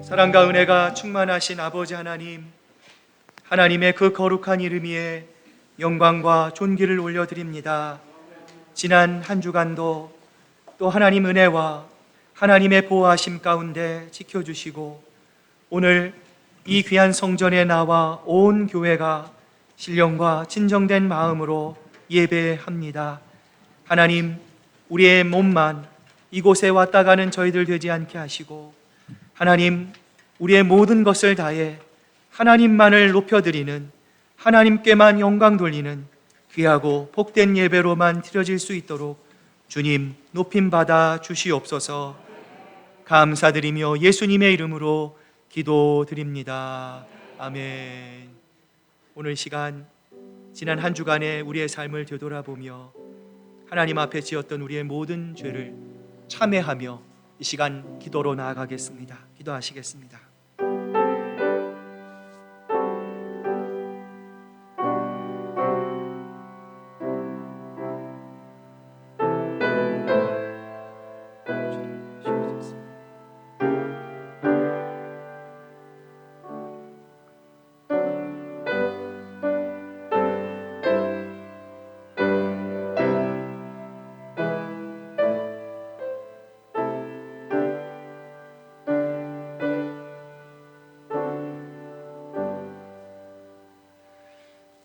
사랑과 은혜가 충만하신 아버지 하나님, 하나님의 그 거룩한 이름 위에 영광과 존귀를 올려드립니다. 지난 한 주간도 또 하나님 은혜와 하나님의 보호하심 가운데 지켜주시고 오늘 이 귀한 성전에 나와 온 교회가 신령과 진정된 마음으로 예배합니다. 하나님, 우리의 몸만 이곳에 왔다 가는 저희들 되지 않게 하시고 하나님, 우리의 모든 것을 다해 하나님만을 높여드리는, 하나님께만 영광 돌리는 귀하고 복된 예배로만 드려질 수 있도록 주님 높임받아 주시옵소서. 감사드리며 예수님의 이름으로 기도드립니다. 아멘. 오늘 시간, 지난 한 주간의 우리의 삶을 되돌아보며 하나님 앞에 지었던 우리의 모든 죄를 참회하며 이 시간 기도로 나아가겠습니다. 기도하시겠습니다.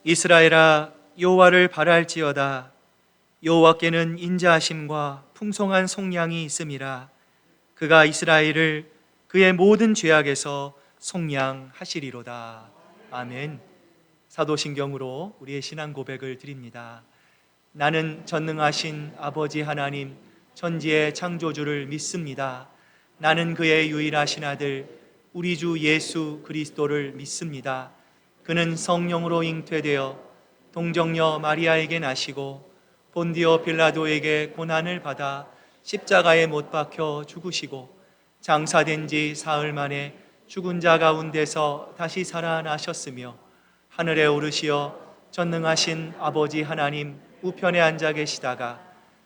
이스라엘아, 여호와를 바랄지어다. 여호와께는 인자하심과 풍성한 속량이 있음이라. 그가 이스라엘을 그의 모든 죄악에서 속량하시리로다. 아멘. 사도신경으로 우리의 신앙 고백을 드립니다. 나는 전능하신 아버지 하나님, 천지의 창조주를 믿습니다. 나는 그의 유일하신 아들 우리 주 예수 그리스도를 믿습니다. 그는 성령으로 잉태되어 동정녀 마리아에게 나시고 본디오 빌라도에게 고난을 받아 십자가에 못 박혀 죽으시고 장사된 지 사흘 만에 죽은 자 가운데서 다시 살아나셨으며 하늘에 오르시어 전능하신 아버지 하나님 우편에 앉아 계시다가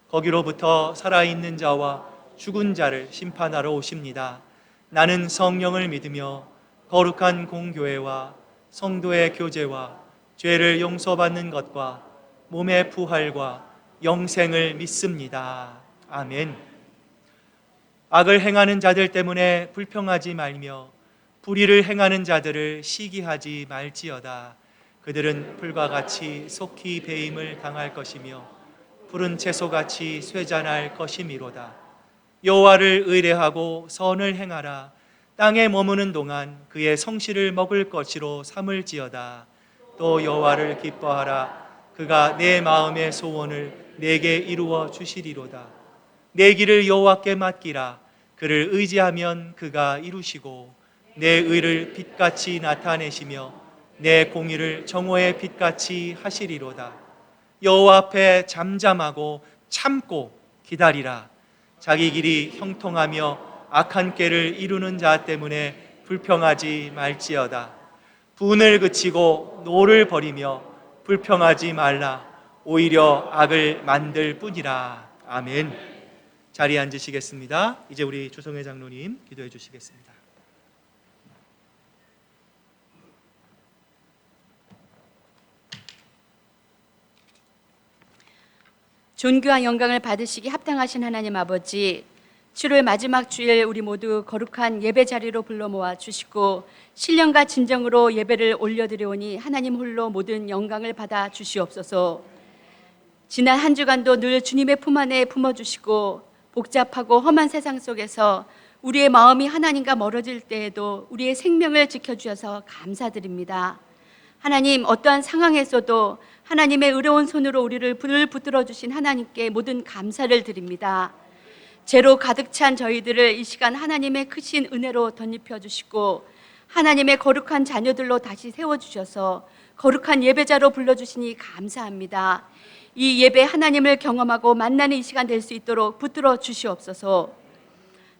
거기로부터 살아있는 자와 죽은 자를 심판하러 오십니다. 나는 성령을 믿으며 거룩한 공교회와 성도의 교제와 죄를 용서받는 것과 몸의 부활과 영생을 믿습니다. 아멘. 악을 행하는 자들 때문에 불평하지 말며 불의를 행하는 자들을 시기하지 말지어다. 그들은 풀과 같이 속히 배임을 당할 것이며 푸른 채소같이 쇠잔할 것이미로다. 여호와를 의뢰하고 선을 행하라. 땅에 머무는 동안 그의 성실을 먹을 것으로 삼을지어다. 또 여호와를 기뻐하라. 그가 내 마음의 소원을 내게 이루어 주시리로다. 내 길을 여호와께 맡기라. 그를 의지하면 그가 이루시고 내 의를 빛같이 나타내시며 내 공의를 정오의 빛같이 하시리로다. 여호와 앞에 잠잠하고 참고 기다리라. 자기 길이 형통하며 악한 꾀를 이루는 자 때문에 불평하지 말지어다. 분을 그치고 노를 버리며 불평하지 말라. 오히려 악을 만들 뿐이라. 아멘. 자리에 앉으시겠습니다. 이제 우리 주성회 장로님 기도해 주시겠습니다. 존귀와 영광을 받으시기 합당하신 하나님 아버지, 7월 마지막 주일 우리 모두 거룩한 예배 자리로 불러 모아 주시고 신령과 진정으로 예배를 올려드려오니 하나님 홀로 모든 영광을 받아 주시옵소서. 지난 한 주간도 늘 주님의 품 안에 품어주시고 복잡하고 험한 세상 속에서 우리의 마음이 하나님과 멀어질 때에도 우리의 생명을 지켜주셔서 감사드립니다. 하나님, 어떠한 상황에서도 하나님의 의로운 손으로 우리를 붙들어 주신 하나님께 모든 감사를 드립니다. 죄로 가득 찬 저희들을 이 시간 하나님의 크신 은혜로 덧입혀 주시고 하나님의 거룩한 자녀들로 다시 세워주셔서 거룩한 예배자로 불러주시니 감사합니다. 이 예배 하나님을 경험하고 만나는 이 시간 될 수 있도록 붙들어 주시옵소서.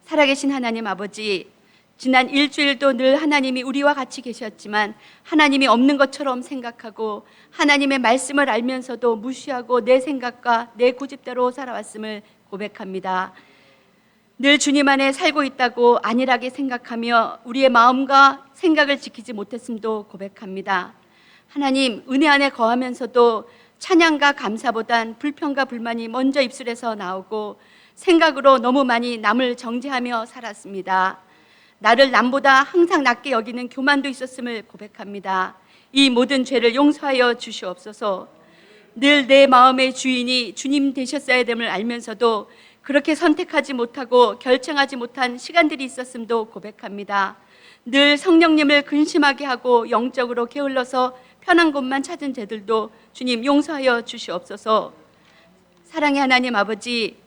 살아계신 하나님 아버지, 지난 일주일도 늘 하나님이 우리와 같이 계셨지만 하나님이 없는 것처럼 생각하고 하나님의 말씀을 알면서도 무시하고 내 생각과 내 고집대로 살아왔음을 고백합니다. 늘 주님 안에 살고 있다고 안일하게 생각하며 우리의 마음과 생각을 지키지 못했음도 고백합니다. 하나님, 은혜 안에 거하면서도 찬양과 감사보단 불평과 불만이 먼저 입술에서 나오고 생각으로 너무 많이 남을 정죄하며 살았습니다. 나를 남보다 항상 낮게 여기는 교만도 있었음을 고백합니다. 이 모든 죄를 용서하여 주시옵소서. 늘 내 마음의 주인이 주님 되셨어야 됨을 알면서도 그렇게 선택하지 못하고 결정하지 못한 시간들이 있었음도 고백합니다. 늘 성령님을 근심하게 하고 영적으로 게을러서 편한 곳만 찾은 죄들도 주님 용서하여 주시옵소서. 사랑의 하나님 아버지,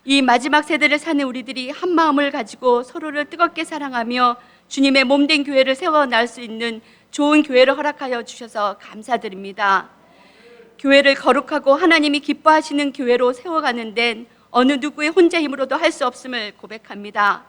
이 마지막 세대를 사는 우리들이 한 마음을 가지고 서로를 뜨겁게 사랑하며 주님의 몸된 교회를 세워나갈 수 있는 좋은 교회를 허락하여 주셔서 감사드립니다. 교회를 거룩하고 하나님이 기뻐하시는 교회로 세워가는 데는 어느 누구의 혼자 힘으로도 할 수 없음을 고백합니다.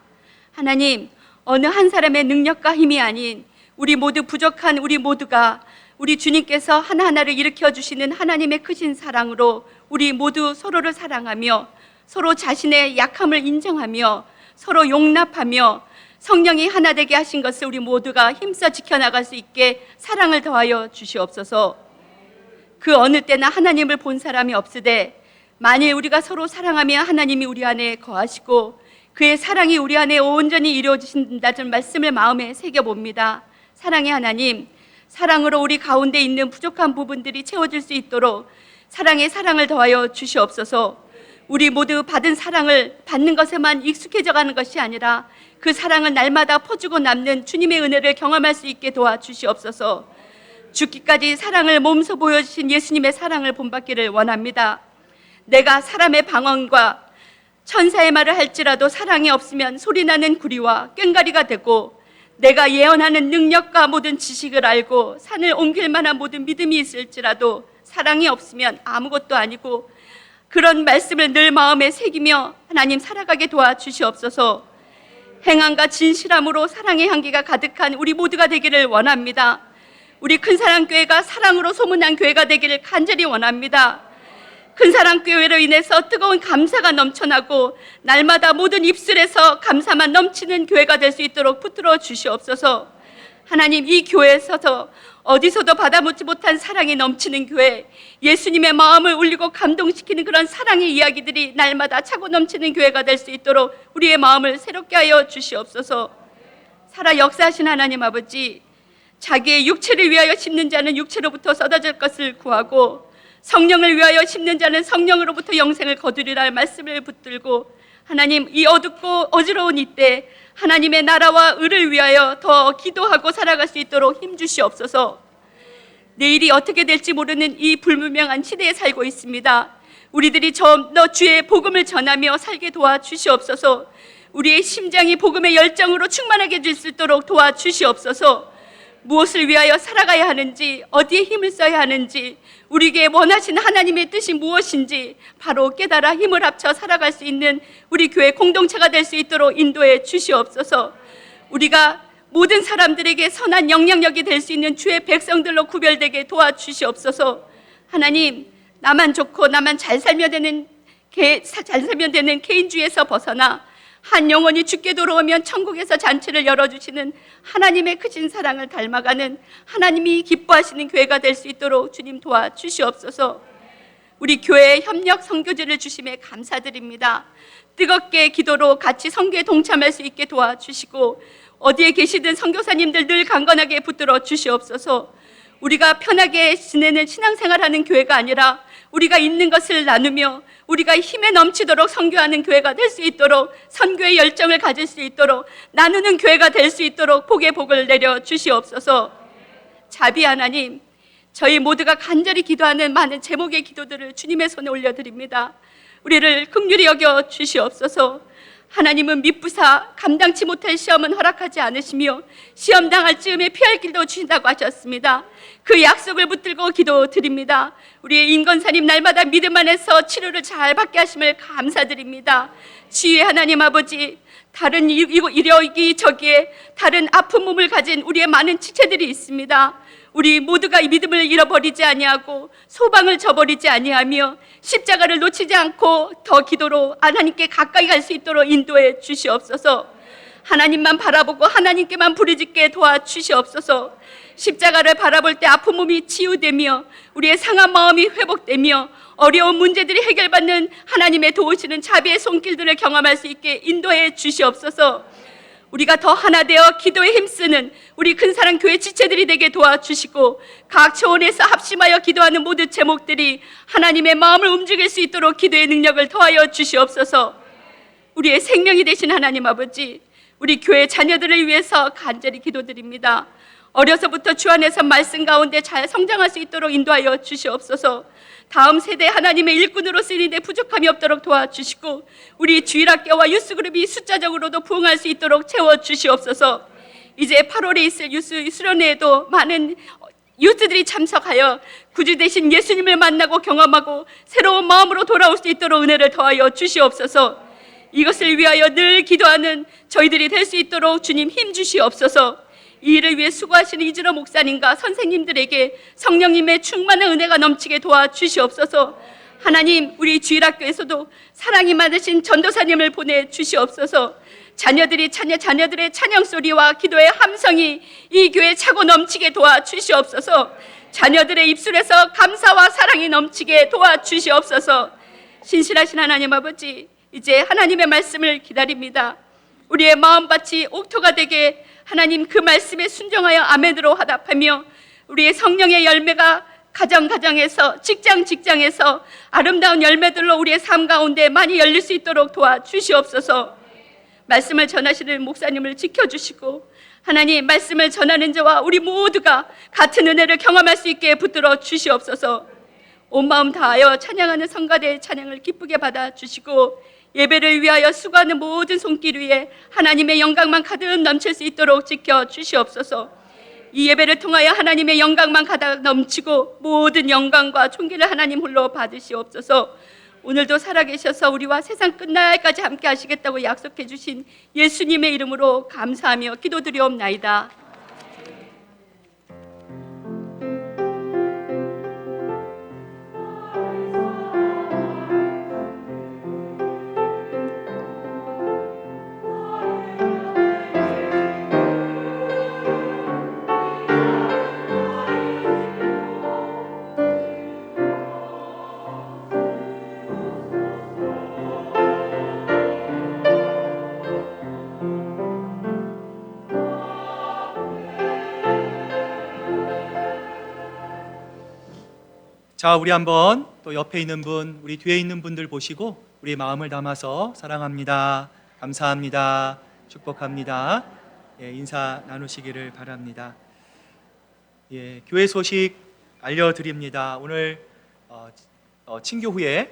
하나님, 어느 한 사람의 능력과 힘이 아닌 우리 모두 부족한 우리 모두가 우리 주님께서 하나하나를 일으켜 주시는 하나님의 크신 사랑으로 우리 모두 서로를 사랑하며 서로 자신의 약함을 인정하며 서로 용납하며 성령이 하나 되게 하신 것을 우리 모두가 힘써 지켜나갈 수 있게 사랑을 더하여 주시옵소서. 그 어느 때나 하나님을 본 사람이 없으되 만일 우리가 서로 사랑하며 하나님이 우리 안에 거하시고 그의 사랑이 우리 안에 온전히 이루어지신다는 말씀을 마음에 새겨봅니다. 사랑의 하나님, 사랑으로 우리 가운데 있는 부족한 부분들이 채워질 수 있도록 사랑의 사랑을 더하여 주시옵소서. 우리 모두 받은 사랑을 받는 것에만 익숙해져가는 것이 아니라 그 사랑을 날마다 퍼주고 남는 주님의 은혜를 경험할 수 있게 도와주시옵소서. 죽기까지 사랑을 몸소 보여주신 예수님의 사랑을 본받기를 원합니다. 내가 사람의 방언과 천사의 말을 할지라도 사랑이 없으면 소리나는 구리와 꽹가리가 되고 내가 예언하는 능력과 모든 지식을 알고 산을 옮길 만한 모든 믿음이 있을지라도 사랑이 없으면 아무것도 아니고 그런 말씀을 늘 마음에 새기며 하나님 살아가게 도와주시옵소서. 행함과 진실함으로 사랑의 향기가 가득한 우리 모두가 되기를 원합니다. 우리 큰사랑교회가 사랑으로 소문난 교회가 되기를 간절히 원합니다. 큰사랑교회로 인해서 뜨거운 감사가 넘쳐나고 날마다 모든 입술에서 감사만 넘치는 교회가 될 수 있도록 붙들어 주시옵소서. 하나님, 이 교회에 서서 어디서도 받아먹지 못한 사랑이 넘치는 교회, 예수님의 마음을 울리고 감동시키는 그런 사랑의 이야기들이 날마다 차고 넘치는 교회가 될 수 있도록 우리의 마음을 새롭게 하여 주시옵소서. 살아 역사하신 하나님 아버지, 자기의 육체를 위하여 심는 자는 육체로부터 쏟아질 것을 구하고 성령을 위하여 심는 자는 성령으로부터 영생을 거두리라 말씀을 붙들고 하나님, 이 어둡고 어지러운 이때 하나님의 나라와 의를 위하여 더 기도하고 살아갈 수 있도록 힘주시옵소서. 내일이 어떻게 될지 모르는 이 불분명한 시대에 살고 있습니다. 우리들이 좀 더 주의 복음을 전하며 살게 도와주시옵소서. 우리의 심장이 복음의 열정으로 충만하게 될 수 있도록 도와주시옵소서. 무엇을 위하여 살아가야 하는지, 어디에 힘을 써야 하는지, 우리에게 원하신 하나님의 뜻이 무엇인지 바로 깨달아 힘을 합쳐 살아갈 수 있는 우리 교회 공동체가 될 수 있도록 인도해 주시옵소서. 우리가 모든 사람들에게 선한 영향력이 될 수 있는 주의 백성들로 구별되게 도와주시옵소서. 하나님, 나만 좋고 나만 잘 살면 되는 개인주의에서 벗어나 한 영혼이 죽게 돌아오면 천국에서 잔치를 열어주시는 하나님의 크신 사랑을 닮아가는 하나님이 기뻐하시는 교회가 될 수 있도록 주님 도와주시옵소서. 우리 교회에 협력 선교지를 주심에 감사드립니다. 뜨겁게 기도로 같이 선교에 동참할 수 있게 도와주시고 어디에 계시든 선교사님들 늘 강건하게 붙들어 주시옵소서. 우리가 편하게 지내는 신앙생활하는 교회가 아니라 우리가 있는 것을 나누며 우리가 힘에 넘치도록 선교하는 교회가 될 수 있도록 선교의 열정을 가질 수 있도록 나누는 교회가 될 수 있도록 복의 복을 내려 주시옵소서. 자비 하나님, 저희 모두가 간절히 기도하는 많은 제목의 기도들을 주님의 손에 올려드립니다. 우리를 긍휼히 여겨 주시옵소서. 하나님은 미쁘사 감당치 못할 시험은 허락하지 않으시며 시험 당할 즈음에 피할 길도 주신다고 하셨습니다. 그 약속을 붙들고 기도드립니다. 우리의 인건사님 날마다 믿음 안에서 치료를 잘 받게 하심을 감사드립니다. 지혜의 하나님 아버지, 다른 이기저기에 다른 아픈 몸을 가진 우리의 많은 지체들이 있습니다. 우리 모두가 이 믿음을 잃어버리지 아니하고 소망을 저버리지 아니하며 십자가를 놓치지 않고 더 기도로 하나님께 가까이 갈 수 있도록 인도해 주시옵소서. 하나님만 바라보고 하나님께만 부르짖게 도와주시옵소서. 십자가를 바라볼 때 아픈 몸이 치유되며 우리의 상한 마음이 회복되며 어려운 문제들이 해결받는 하나님의 도우시는 자비의 손길들을 경험할 수 있게 인도해 주시옵소서. 우리가 더 하나 되어 기도에 힘쓰는 우리 큰사랑 교회 지체들이 되게 도와주시고 각 차원에서 합심하여 기도하는 모든 제목들이 하나님의 마음을 움직일 수 있도록 기도의 능력을 더하여 주시옵소서. 우리의 생명이 되신 하나님 아버지, 우리 교회 자녀들을 위해서 간절히 기도드립니다. 어려서부터 주 안에서 말씀 가운데 잘 성장할 수 있도록 인도하여 주시옵소서. 다음 세대 하나님의 일꾼으로 쓰이는데 부족함이 없도록 도와주시고 우리 주일학교와 유스그룹이 숫자적으로도 부흥할 수 있도록 채워주시옵소서. 이제 8월에 있을 유스 수련회에도 많은 유스들이 참석하여 구주 되신 예수님을 만나고 경험하고 새로운 마음으로 돌아올 수 있도록 은혜를 더하여 주시옵소서. 이것을 위하여 늘 기도하는 저희들이 될 수 있도록 주님 힘 주시옵소서. 이 일을 위해 수고하시는 이진호 목사님과 선생님들에게 성령님의 충만한 은혜가 넘치게 도와주시옵소서. 하나님, 우리 주일학교에서도 사랑이 많으신 전도사님을 보내주시옵소서. 자녀들의 찬양소리와 기도의 함성이 이 교회에 차고 넘치게 도와주시옵소서. 자녀들의 입술에서 감사와 사랑이 넘치게 도와주시옵소서. 신실하신 하나님 아버지, 이제 하나님의 말씀을 기다립니다. 우리의 마음밭이 옥토가 되게 하나님 그 말씀에 순종하여 아멘으로 화답하며 우리의 성령의 열매가 가정에서 직장에서 아름다운 열매들로 우리의 삶 가운데 많이 열릴 수 있도록 도와주시옵소서. 말씀을 전하시는 목사님을 지켜주시고 하나님 말씀을 전하는 자와 우리 모두가 같은 은혜를 경험할 수 있게 붙들어 주시옵소서. 온 마음 다하여 찬양하는 성가대의 찬양을 기쁘게 받아주시고 예배를 위하여 수고하는 모든 손길 위에 하나님의 영광만 가득 넘칠 수 있도록 지켜주시옵소서. 이 예배를 통하여 하나님의 영광만 가득 넘치고 모든 영광과 존귀를 하나님 홀로 받으시옵소서. 오늘도 살아계셔서 우리와 세상 끝날까지 함께 하시겠다고 약속해 주신 예수님의 이름으로 감사하며 기도드리옵나이다. 자, 우리 한번 또 옆에 있는 분, 우리 뒤에 있는 분들 보시고 우리 마음을 담아서 사랑합니다, 감사합니다, 축복합니다, 인사 나누시기를 바랍니다. 교회 소식 알려드립니다. 오늘 친교 후에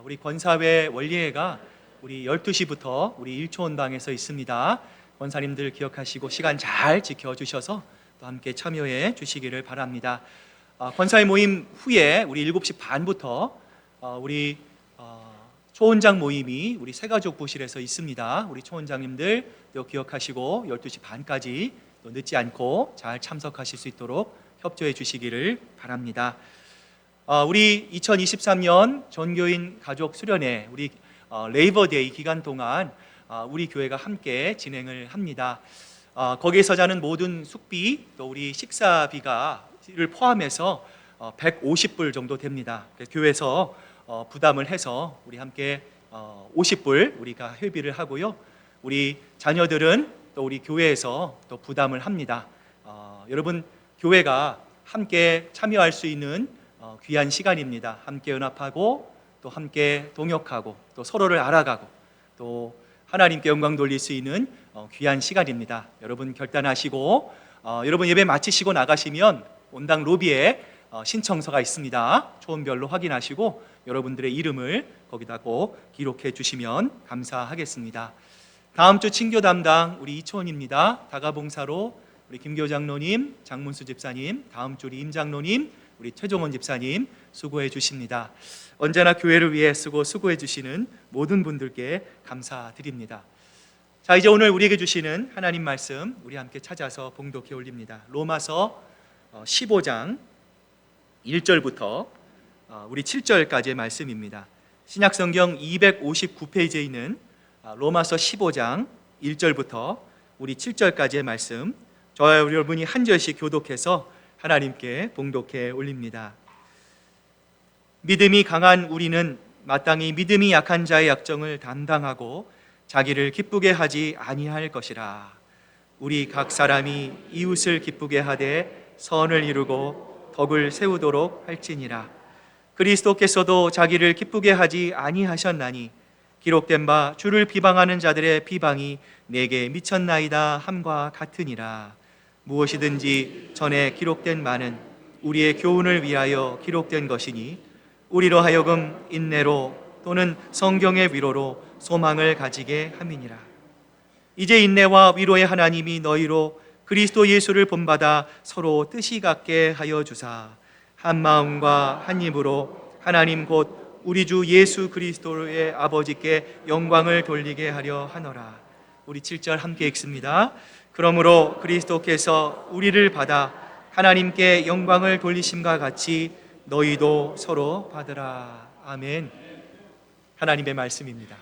우리 권사회 원리회가 우리 12시부터 우리 1초원방에서 있습니다. 권사님들 기억하시고 시간 잘 지켜주셔서 또 함께 참여해 주시기를 바랍니다. 권사회 모임 후에 우리 7시 반부터 우리 초원장 모임이 우리 새가족 부실에서 있습니다. 우리 초원장님들 또 기억하시고 12시 반까지 또 늦지 않고 잘 참석하실 수 있도록 협조해 주시기를 바랍니다. 우리 2023년 전교인 가족 수련회 우리 레이버데이 기간 동안 우리 교회가 함께 진행을 합니다. 거기에서 자는 모든 숙비 또 우리 식사비가 를 포함해서 150불 정도 됩니다. 교회에서 부담을 해서 우리 함께 50불 우리가 회비를 하고요. 우리 자녀들은 또 우리 교회에서 또 부담을 합니다. 여러분, 교회가 함께 참여할 수 있는 귀한 시간입니다. 함께 연합하고 또 함께 동역하고 또 서로를 알아가고 또 하나님께 영광 돌릴 수 있는 귀한 시간입니다. 여러분 결단하시고 여러분 예배 마치시고 나가시면 원당 로비에 신청서가 있습니다. 초원별로 확인하시고 여러분들의 이름을 거기다 꼭 기록해 주시면 감사하겠습니다. 다음 주 친교 담당 우리 이초원입니다. 다가봉사로 우리 김교 장로님, 장문수 집사님, 다음 주 우리 임 장로님, 우리 최종원 집사님 수고해 주십니다. 언제나 교회를 위해 수고해 주시는 모든 분들께 감사드립니다. 자, 이제 오늘 우리에게 주시는 하나님 말씀 우리 함께 찾아서 봉독해 올립니다. 로마서 15장 1절부터 우리 7절까지의 말씀입니다. 신약성경 259페이지에 있는 로마서 15장 1절부터 우리 7절까지의 말씀, 저와 여러분이 한 절씩 교독해서 하나님께 봉독해 올립니다. 믿음이 강한 우리는 마땅히 믿음이 약한 자의 약정을 담당하고 자기를 기쁘게 하지 아니할 것이라. 우리 각 사람이 이웃을 기쁘게 하되 선을 이루고 덕을 세우도록 할지니라. 그리스도께서도 자기를 기쁘게 하지 아니하셨나니 기록된 바 주를 비방하는 자들의 비방이 내게 미쳤나이다 함과 같으니라. 무엇이든지 전에 기록된 바는 우리의 교훈을 위하여 기록된 것이니 우리로 하여금 인내로 또는 성경의 위로로 소망을 가지게 함이니라. 이제 인내와 위로의 하나님이 너희로 그리스도 예수를 본받아 서로 뜻이 같게 하여 주사 한 마음과 한 입으로 하나님 곧 우리 주 예수 그리스도의 아버지께 영광을 돌리게 하려 하노라. 우리 7절 함께 읽습니다. 그러므로 그리스도께서 우리를 받아 하나님께 영광을 돌리심과 같이 너희도 서로 받으라. 아멘. 하나님의 말씀입니다.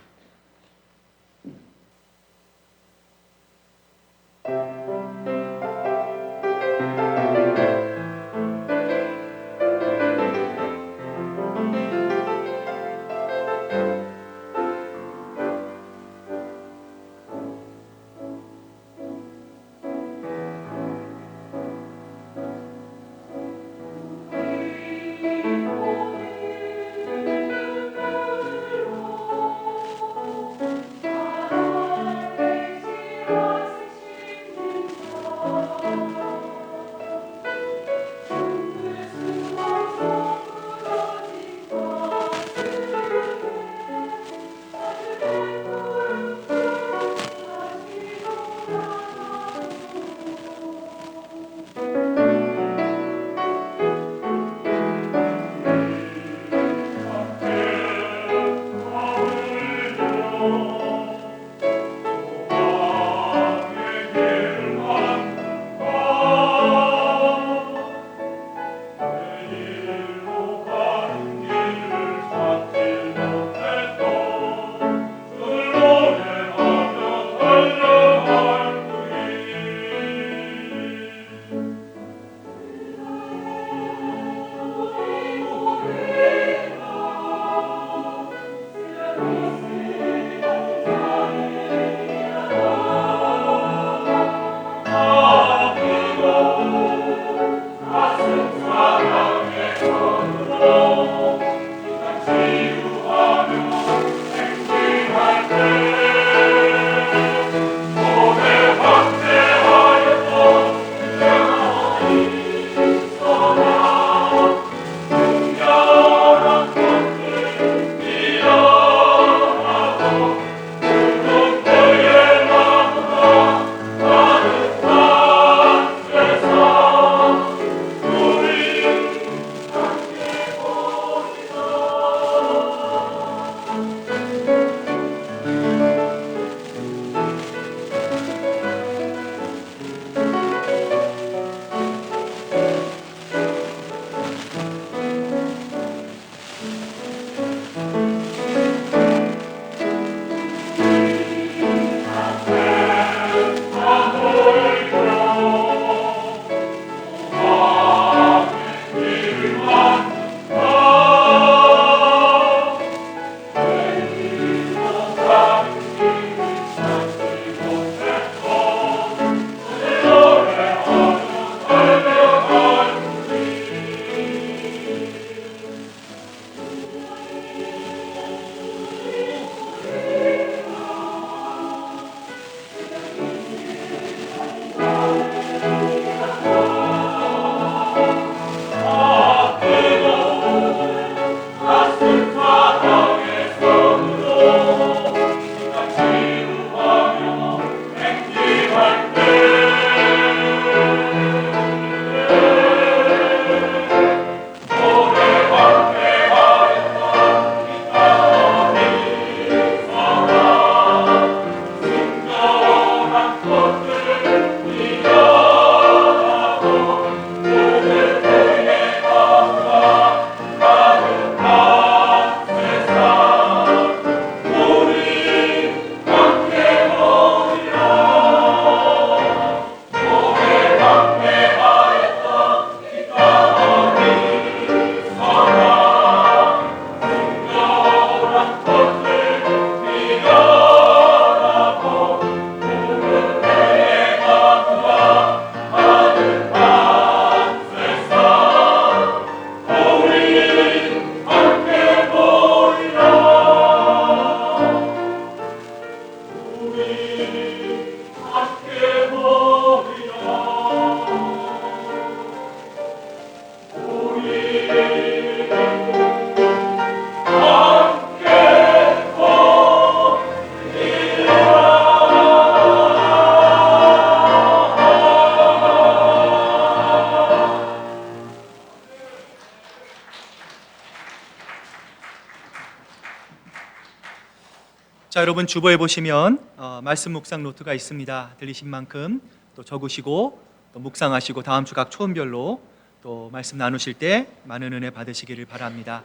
자, 여러분 주보에 보시면 말씀 묵상 노트가 있습니다. 들리신 만큼 또 적으시고 또 묵상하시고 다음 주 각 초음별로 또 말씀 나누실 때 많은 은혜 받으시기를 바랍니다.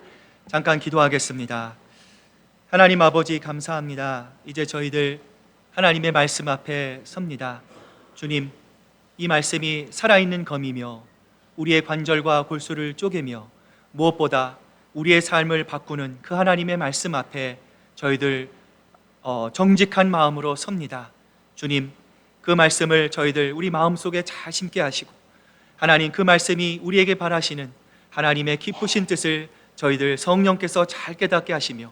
잠깐 기도하겠습니다. 하나님 아버지 감사합니다. 이제 저희들 하나님의 말씀 앞에 섭니다. 주님, 이 말씀이 살아있는 검이며 우리의 관절과 골수를 쪼개며 무엇보다 우리의 삶을 바꾸는 그 하나님의 말씀 앞에 저희들 정직한 마음으로 섭니다. 주님, 그 말씀을 저희들 우리 마음속에 잘 심게 하시고 하나님 그 말씀이 우리에게 바라시는 하나님의 기쁘신 뜻을 저희들 성령께서 잘 깨닫게 하시며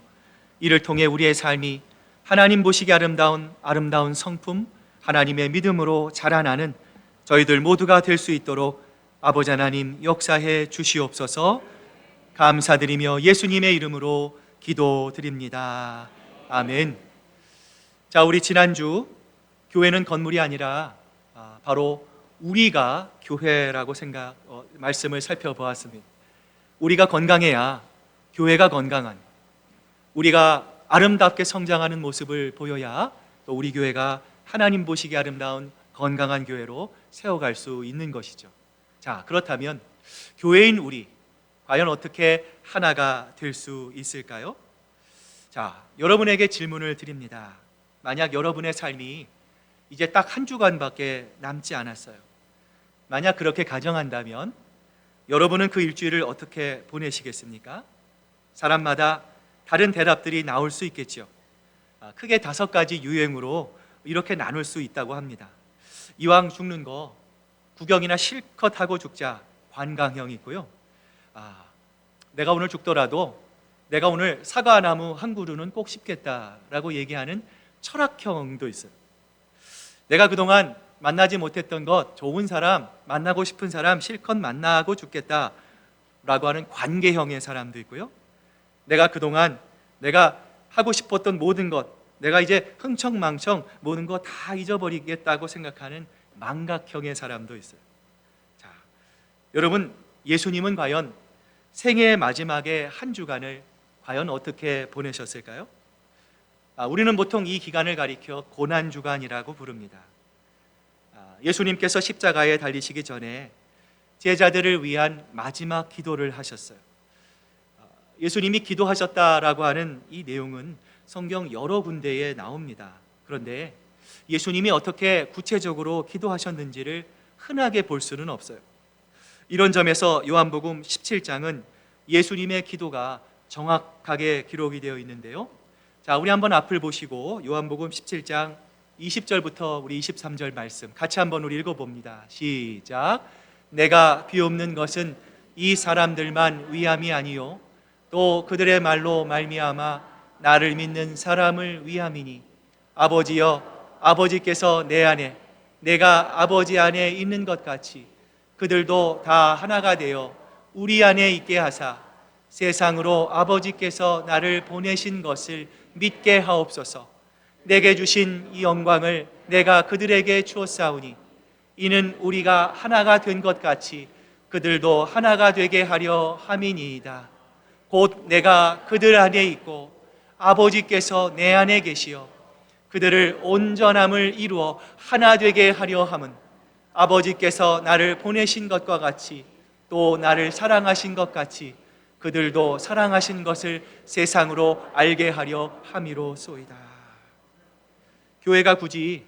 이를 통해 우리의 삶이 하나님 보시기 아름다운 성품, 하나님의 믿음으로 자라나는 저희들 모두가 될 수 있도록 아버지 하나님 역사해 주시옵소서. 감사드리며 예수님의 이름으로 기도드립니다. 아멘. 자, 우리 지난주 교회는 건물이 아니라 바로 우리가 교회라고 말씀을 살펴보았습니다. 우리가 건강해야 교회가 건강한, 우리가 아름답게 성장하는 모습을 보여야 또 우리 교회가 하나님 보시기 아름다운 건강한 교회로 세워갈 수 있는 것이죠. 자, 그렇다면 교회인 우리 과연 어떻게 하나가 될 수 있을까요? 자, 여러분에게 질문을 드립니다. 만약 여러분의 삶이 이제 딱 한 주간밖에 남지 않았어요. 만약 그렇게 가정한다면 여러분은 그 일주일을 어떻게 보내시겠습니까? 사람마다 다른 대답들이 나올 수 있겠죠. 크게 5가지 유형으로 이렇게 나눌 수 있다고 합니다. 이왕 죽는 거 구경이나 실컷 하고 죽자, 관광형이 있고요. 내가 오늘 죽더라도 내가 오늘 사과나무 한 그루는 꼭 심겠다라고 얘기하는 철학형도 있어요. 내가 그동안 만나지 못했던 것, 좋은 사람, 만나고 싶은 사람 실컷 만나고 죽겠다라고 하는 관계형의 사람도 있고요. 내가 그동안 내가 하고 싶었던 모든 것, 내가 이제 흥청망청 모든 거 다 잊어버리겠다고 생각하는 망각형의 사람도 있어요. 자, 여러분, 예수님은 과연 생애의 마지막에 한 주간을 과연 어떻게 보내셨을까요? 우리는 보통 이 기간을 가리켜 고난주간이라고 부릅니다. 예수님께서 십자가에 달리시기 전에 제자들을 위한 마지막 기도를 하셨어요. 예수님이 기도하셨다라고 하는 이 내용은 성경 여러 군데에 나옵니다. 그런데 예수님이 어떻게 구체적으로 기도하셨는지를 흔하게 볼 수는 없어요. 이런 점에서 요한복음 17장은 예수님의 기도가 정확하게 기록이 되어 있는데요. 자, 우리 한번 앞을 보시고 요한복음 17장 20절부터 우리 23절 말씀 같이 한번 우리 읽어봅니다. 시작. 내가 비옵는 것은 이 사람들만 위함이 아니요 또 그들의 말로 말미암아 나를 믿는 사람을 위함이니 아버지여, 아버지께서 내 안에 내가 아버지 안에 있는 것 같이 그들도 다 하나가 되어 우리 안에 있게 하사 세상으로 아버지께서 나를 보내신 것을 믿게 하옵소서. 내게 주신 이 영광을 내가 그들에게 주었사오니 이는 우리가 하나가 된 것 같이 그들도 하나가 되게 하려 함이니이다. 곧 내가 그들 안에 있고 아버지께서 내 안에 계시어 그들을 온전함을 이루어 하나 되게 하려 함은 아버지께서 나를 보내신 것과 같이 또 나를 사랑하신 것 같이 그들도 사랑하신 것을 세상으로 알게 하려 함이로소이다. 교회가 굳이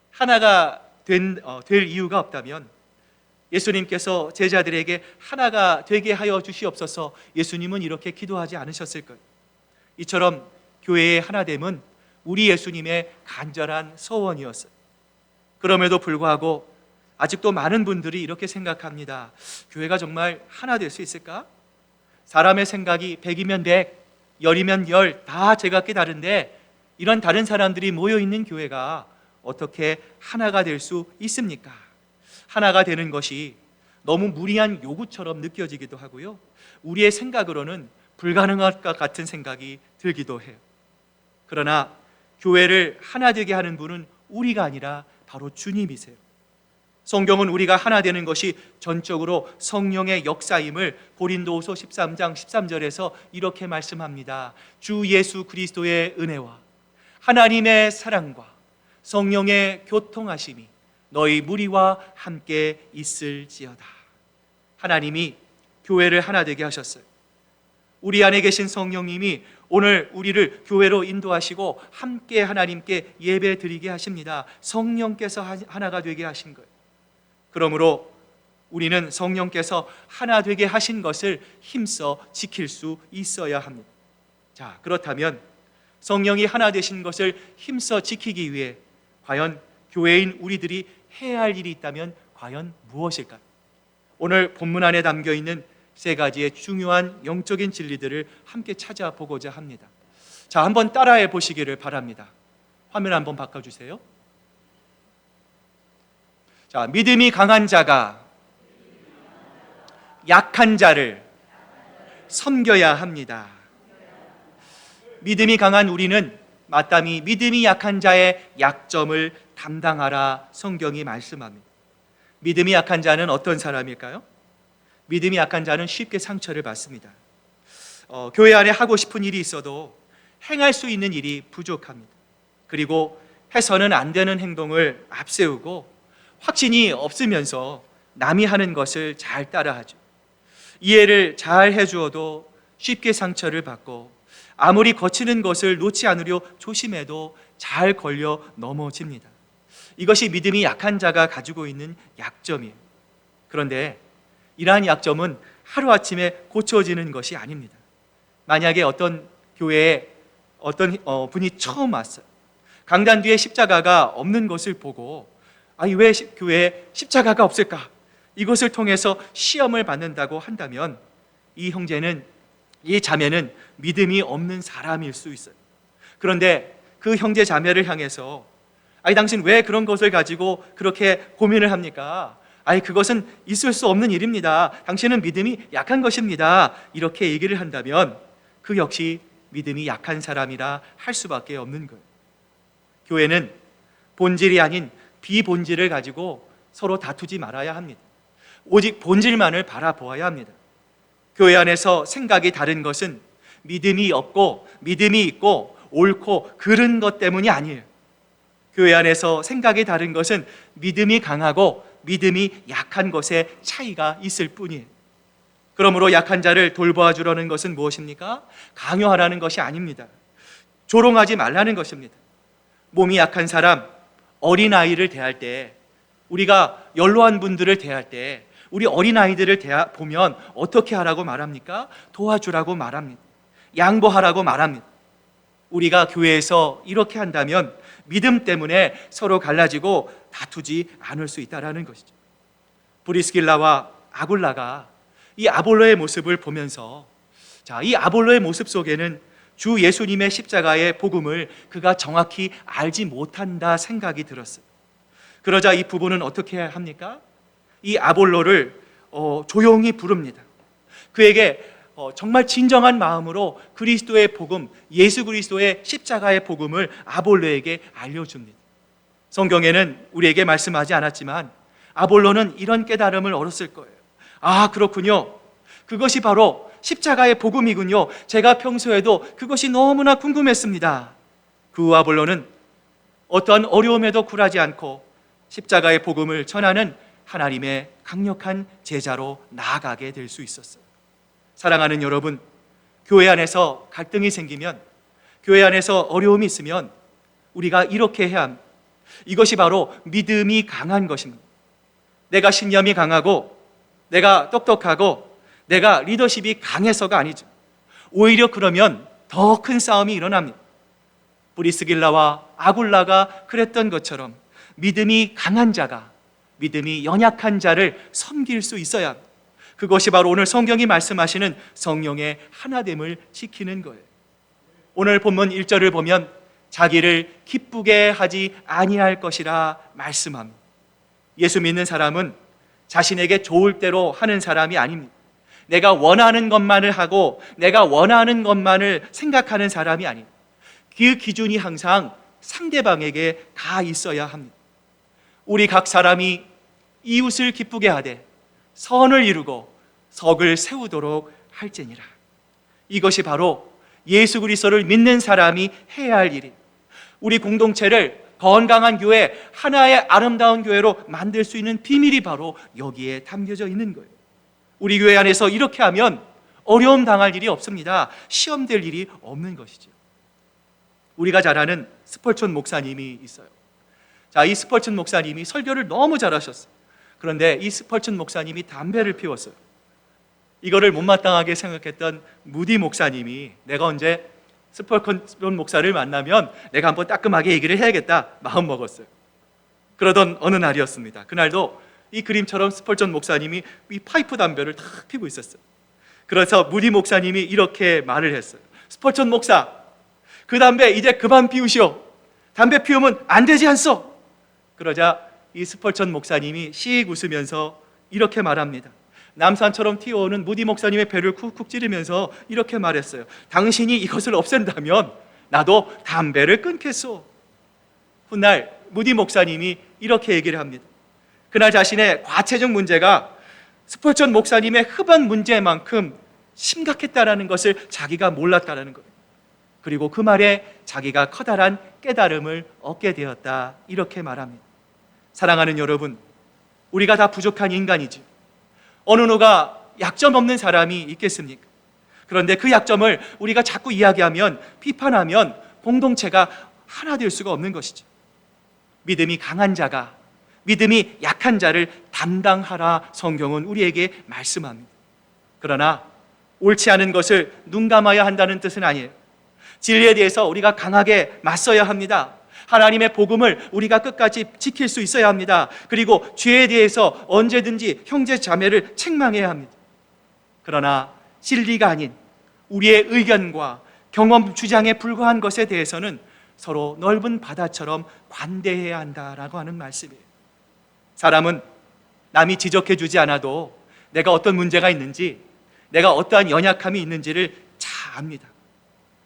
하나가 될 이유가 없다면 예수님께서 제자들에게 하나가 되게 하여 주시옵소서 예수님은 이렇게 기도하지 않으셨을 거예요. 이처럼 교회의 하나됨은 우리 예수님의 간절한 소원이었어요. 그럼에도 불구하고 아직도 많은 분들이 이렇게 생각합니다. 교회가 정말 하나 될 수 있을까? 사람의 생각이 100이면 100, 10이면 10, 다 제각기 다른데 이런 다른 사람들이 모여 있는 교회가 어떻게 하나가 될 수 있습니까? 하나가 되는 것이 너무 무리한 요구처럼 느껴지기도 하고요. 우리의 생각으로는 불가능할 것 같은 생각이 들기도 해요. 그러나 교회를 하나 되게 하는 분은 우리가 아니라 바로 주님이세요. 성경은 우리가 하나 되는 것이 전적으로 성령의 역사임을 고린도후서 13장 13절에서 이렇게 말씀합니다. 주 예수 그리스도의 은혜와 하나님의 사랑과 성령의 교통하심이 너희 무리와 함께 있을지어다. 하나님이 교회를 하나 되게 하셨어요. 우리 안에 계신 성령님이 오늘 우리를 교회로 인도하시고 함께 하나님께 예배 드리게 하십니다. 성령께서 하나가 되게 하신 거예요. 그러므로 우리는 성령께서 하나 되게 하신 것을 힘써 지킬 수 있어야 합니다. 자, 그렇다면 성령이 하나 되신 것을 힘써 지키기 위해 과연 교회인 우리들이 해야 할 일이 있다면 과연 무엇일까요? 오늘 본문 안에 담겨 있는 세 가지의 중요한 영적인 진리들을 함께 찾아보고자 합니다. 자, 한번 따라해 보시기를 바랍니다. 화면 한번 바꿔주세요. 자, 믿음이 강한 자가 약한 자를 섬겨야 합니다. 믿음이 강한 우리는 마땅히 믿음이 약한 자의 약점을 담당하라 성경이 말씀합니다. 믿음이 약한 자는 어떤 사람일까요? 믿음이 약한 자는 쉽게 상처를 받습니다. 교회 안에 하고 싶은 일이 있어도 행할 수 있는 일이 부족합니다. 그리고 해서는 안 되는 행동을 앞세우고 확신이 없으면서 남이 하는 것을 잘 따라하죠. 이해를 잘 해주어도 쉽게 상처를 받고 아무리 거치는 것을 놓지 않으려 조심해도 잘 걸려 넘어집니다. 이것이 믿음이 약한 자가 가지고 있는 약점이에요. 그런데 이러한 약점은 하루아침에 고쳐지는 것이 아닙니다. 만약에 어떤 교회에 어떤 분이 처음 왔어요. 강단 뒤에 십자가가 없는 것을 보고 왜 교회에 십자가가 없을까? 이것을 통해서 시험을 받는다고 한다면 이 형제는, 이 자매는 믿음이 없는 사람일 수 있어요. 그런데 그 형제 자매를 향해서 당신 왜 그런 것을 가지고 그렇게 고민을 합니까? 그것은 있을 수 없는 일입니다. 당신은 믿음이 약한 것입니다. 이렇게 얘기를 한다면 그 역시 믿음이 약한 사람이라 할 수밖에 없는 거예요. 교회는 본질이 아닌 비본질을 가지고 서로 다투지 말아야 합니다. 오직 본질만을 바라보아야 합니다. 교회 안에서 생각이 다른 것은 믿음이 없고 믿음이 있고 옳고 그른 것 때문이 아니에요. 교회 안에서 생각이 다른 것은 믿음이 강하고 믿음이 약한 것에 차이가 있을 뿐이에요. 그러므로 약한 자를 돌보아 주려는 것은 무엇입니까? 강요하라는 것이 아닙니다. 조롱하지 말라는 것입니다. 몸이 약한 사람, 어린아이를 대할 때, 우리가 연로한 분들을 대할 때 우리 어린아이들을 보면 어떻게 하라고 말합니까? 도와주라고 말합니다. 양보하라고 말합니다. 우리가 교회에서 이렇게 한다면 믿음 때문에 서로 갈라지고 다투지 않을 수 있다는 것이죠. 브리스길라와 아굴라가 이 아볼로의 모습을 보면서 이 아볼로의 모습 속에는 주 예수님의 십자가의 복음을 그가 정확히 알지 못한다 생각이 들었어요. 그러자 이 부부는 어떻게 합니까? 이 아볼로를 조용히 부릅니다. 그에게 정말 진정한 마음으로 그리스도의 복음, 예수 그리스도의 십자가의 복음을 아볼로에게 알려줍니다. 성경에는 우리에게 말씀하지 않았지만 아볼로는 이런 깨달음을 얻었을 거예요. 그렇군요. 그것이 바로 십자가의 복음이군요. 제가 평소에도 그것이 너무나 궁금했습니다. 그 아볼로는 어떠한 어려움에도 굴하지 않고 십자가의 복음을 전하는 하나님의 강력한 제자로 나아가게 될 수 있었어요. 사랑하는 여러분, 교회 안에서 갈등이 생기면, 교회 안에서 어려움이 있으면 우리가 이렇게 해야 합니다. 이것이 바로 믿음이 강한 것입니다. 내가 신념이 강하고 내가 똑똑하고 내가 리더십이 강해서가 아니죠. 오히려 그러면 더 큰 싸움이 일어납니다. 브리스길라와 아굴라가 그랬던 것처럼 믿음이 강한 자가 믿음이 연약한 자를 섬길 수 있어야 합니다. 그것이 바로 오늘 성경이 말씀하시는 성령의 하나됨을 지키는 거예요. 오늘 본문 1절을 보면 자기를 기쁘게 하지 아니할 것이라 말씀합니다. 예수 믿는 사람은 자신에게 좋을 대로 하는 사람이 아닙니다. 내가 원하는 것만을 하고 내가 원하는 것만을 생각하는 사람이 아닙니다. 그 기준이 항상 상대방에게 가 있어야 합니다. 우리 각 사람이 이웃을 기쁘게 하되 선을 이루고 석을 세우도록 할지니라. 이것이 바로 예수 그리스도를 믿는 사람이 해야 할 일입니다. 우리 공동체를 건강한 교회, 하나의 아름다운 교회로 만들 수 있는 비밀이 바로 여기에 담겨져 있는 거예요. 우리 교회 안에서 이렇게 하면 어려움 당할 일이 없습니다. 시험될 일이 없는 것이죠. 우리가 잘 아는 스펄전 목사님이 있어요. 자, 이 스펄전 목사님이 설교를 너무 잘하셨어요. 그런데 이 스펄전 목사님이 담배를 피웠어요. 이거를 못마땅하게 생각했던 무디 목사님이 내가 언제 스펄전 목사를 만나면 내가 한번 따끔하게 얘기를 해야겠다 마음 먹었어요. 그러던 어느 날이었습니다. 그날도 이 그림처럼 스펄전 목사님이 이 파이프 담배를 탁 피고 있었어요. 그래서 무디 목사님이 이렇게 말을 했어요. 스펄전 목사, 그 담배 이제 그만 피우시오. 담배 피우면 안 되지 않소? 그러자 이 스펄전 목사님이 씩 웃으면서 이렇게 말합니다. 남산처럼 튀어오는 무디 목사님의 배를 쿡쿡 찌르면서 이렇게 말했어요. 당신이 이것을 없앤다면 나도 담배를 끊겠소. 훗날 무디 목사님이 이렇게 얘기를 합니다. 그날 자신의 과체중 문제가 스펄전 목사님의 흡연 문제만큼 심각했다라는 것을 자기가 몰랐다라는 거예요. 그리고 그 말에 자기가 커다란 깨달음을 얻게 되었다, 이렇게 말합니다. 사랑하는 여러분, 우리가 다 부족한 인간이죠. 어느 누가 약점 없는 사람이 있겠습니까? 그런데 그 약점을 우리가 자꾸 이야기하면, 비판하면 공동체가 하나 될 수가 없는 것이죠. 믿음이 강한 자가 믿음이 약한 자를 담당하라, 성경은 우리에게 말씀합니다. 그러나 옳지 않은 것을 눈감아야 한다는 뜻은 아니에요. 진리에 대해서 우리가 강하게 맞서야 합니다. 하나님의 복음을 우리가 끝까지 지킬 수 있어야 합니다. 그리고 죄에 대해서 언제든지 형제 자매를 책망해야 합니다. 그러나 진리가 아닌 우리의 의견과 경험 주장에 불과한 것에 대해서는 서로 넓은 바다처럼 관대해야 한다라고 하는 말씀이에요. 사람은 남이 지적해 주지 않아도 내가 어떤 문제가 있는지, 내가 어떠한 연약함이 있는지를 잘 압니다.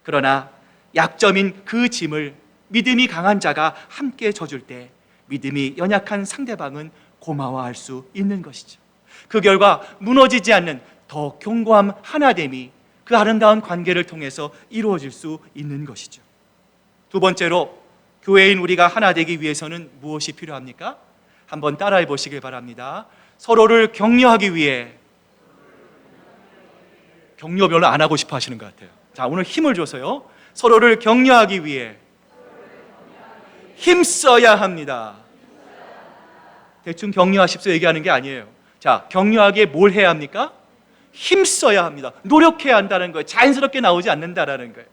그러나 약점인 그 짐을 믿음이 강한 자가 함께 져줄 때 믿음이 연약한 상대방은 고마워할 수 있는 것이죠. 그 결과 무너지지 않는 더 견고함, 하나됨이 그 아름다운 관계를 통해서 이루어질 수 있는 것이죠. 두 번째로, 교회인 우리가 하나 되기 위해서는 무엇이 필요합니까? 한번 따라해 보시길 바랍니다. 서로를 격려하기 위해. 격려 별로 안 하고 싶어 하시는 것 같아요. 자, 오늘 힘을 줘서요. 서로를 격려하기 위해 힘써야 합니다. 대충 격려하십시오 얘기하는 게 아니에요. 자, 격려하기에 뭘 해야 합니까? 힘써야 합니다. 노력해야 한다는 거예요. 자연스럽게 나오지 않는다라는 거예요.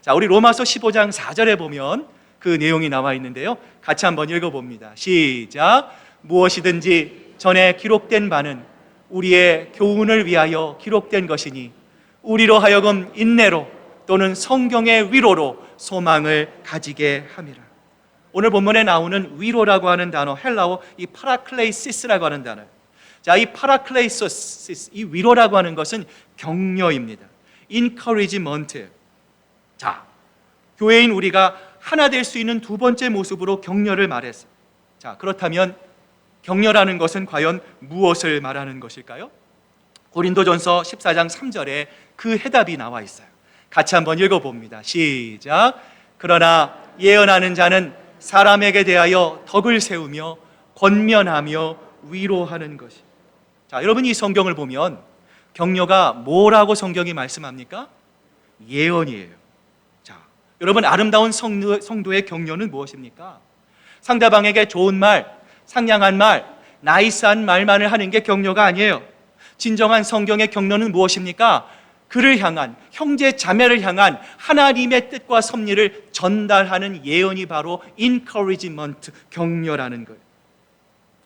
자, 우리 로마서 15장 4절에 보면 그 내용이 나와 있는데요. 같이 한번 읽어봅니다. 시작. 무엇이든지 전에 기록된 바는 우리의 교훈을 위하여 기록된 것이니 우리로 하여금 인내로 또는 성경의 위로로 소망을 가지게 함이라. 오늘 본문에 나오는 위로라고 하는 단어, 헬라어 이 파라클레이시스라고 하는 단어. 자, 이 파라클레이시스, 이 위로라고 하는 것은 격려입니다. encouragement. 자, 교회인 우리가 하나 될 수 있는 두 번째 모습으로 격려를 말했어요. 자, 그렇다면 격려라는 것은 과연 무엇을 말하는 것일까요? 고린도전서 14장 3절에 그 해답이 나와 있어요. 같이 한번 읽어봅니다. 시작. 그러나 예언하는 자는 사람에게 대하여 덕을 세우며 권면하며 위로하는 것이. 자, 여러분 이 성경을 보면 격려가 뭐라고 성경이 말씀합니까? 예언이에요. 자, 여러분 아름다운 성도의 격려는 무엇입니까? 상대방에게 좋은 말, 상냥한 말, 나이스한 말만을 하는 게 격려가 아니에요. 진정한 성경의 격려는 무엇입니까? 그를 향한, 형제 자매를 향한 하나님의 뜻과 섭리를 전달하는 예언이 바로 encouragement, 격려라는 거예요.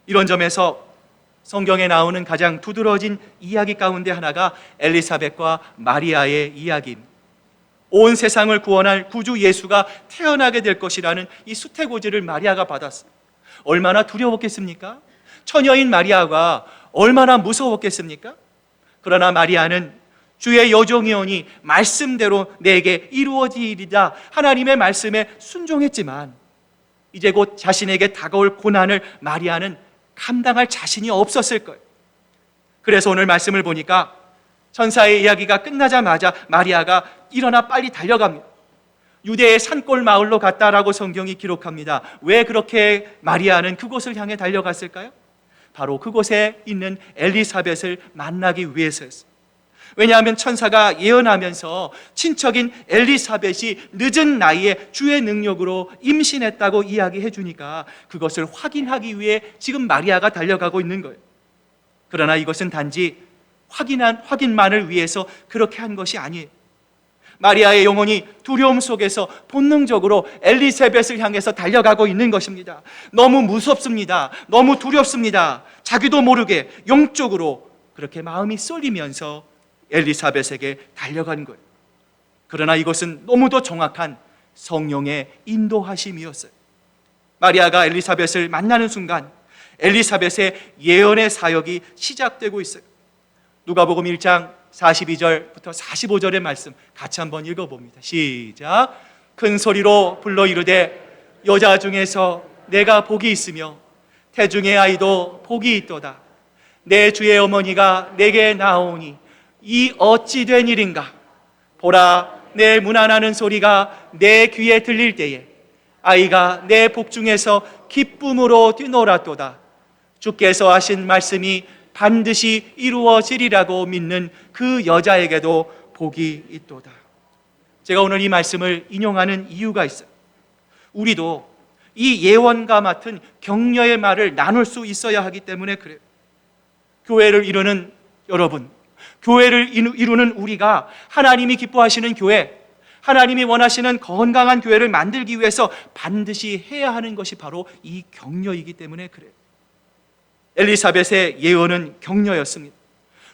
이런 점에서 성경에 나오는 가장 두드러진 이야기 가운데 하나가 엘리사벳과 마리아의 이야기입니다. 온 세상을 구원할 구주 예수가 태어나게 될 것이라는 이 수태고지를 마리아가 받았어요. 얼마나 두려웠겠습니까? 처녀인 마리아가 얼마나 무서웠겠습니까? 그러나 마리아는 주의 여종이오니 말씀대로 내게 이루어지리다 하나님의 말씀에 순종했지만 이제 곧 자신에게 다가올 고난을 마리아는 감당할 자신이 없었을 거예요. 그래서 오늘 말씀을 보니까 천사의 이야기가 끝나자마자 마리아가 일어나 빨리 달려갑니다. 유대의 산골 마을로 갔다라고 성경이 기록합니다. 왜 그렇게 마리아는 그곳을 향해 달려갔을까요? 바로 그곳에 있는 엘리사벳을 만나기 위해서였어요. 왜냐하면 천사가 예언하면서 친척인 엘리사벳이 늦은 나이에 주의 능력으로 임신했다고 이야기해 주니까 그것을 확인하기 위해 지금 마리아가 달려가고 있는 거예요. 그러나 이것은 단지 확인만을 위해서 그렇게 한 것이 아니에요. 마리아의 영혼이 두려움 속에서 본능적으로 엘리사벳을 향해서 달려가고 있는 것입니다. 너무 무섭습니다. 너무 두렵습니다. 자기도 모르게 영적으로 그렇게 마음이 쏠리면서 엘리사벳에게 달려간 거예요. 그러나 이것은 너무도 정확한 성령의 인도하심이었어요. 마리아가 엘리사벳을 만나는 순간 엘리사벳의 예언의 사역이 시작되고 있어요. 누가복음 1장 42절부터 45절의 말씀 같이 한번 읽어봅니다. 시작. 큰 소리로 불러 이르되 여자 중에서 내가 복이 있으며 태중의 아이도 복이 있도다. 내 주의 어머니가 내게 나오니 이 어찌 된 일인가. 보라, 내 문안하는 소리가 내 귀에 들릴 때에 아이가 내 복중에서 기쁨으로 뛰놀았도다. 주께서 하신 말씀이 반드시 이루어지리라고 믿는 그 여자에게도 복이 있도다. 제가 오늘 이 말씀을 인용하는 이유가 있어요. 우리도 이 예언과 같은 격려의 말을 나눌 수 있어야 하기 때문에 그래요. 교회를 이루는 여러분, 교회를 이루는 우리가 하나님이 기뻐하시는 교회, 하나님이 원하시는 건강한 교회를 만들기 위해서 반드시 해야 하는 것이 바로 이 격려이기 때문에 그래요. 엘리사벳의 예언은 격려였습니다.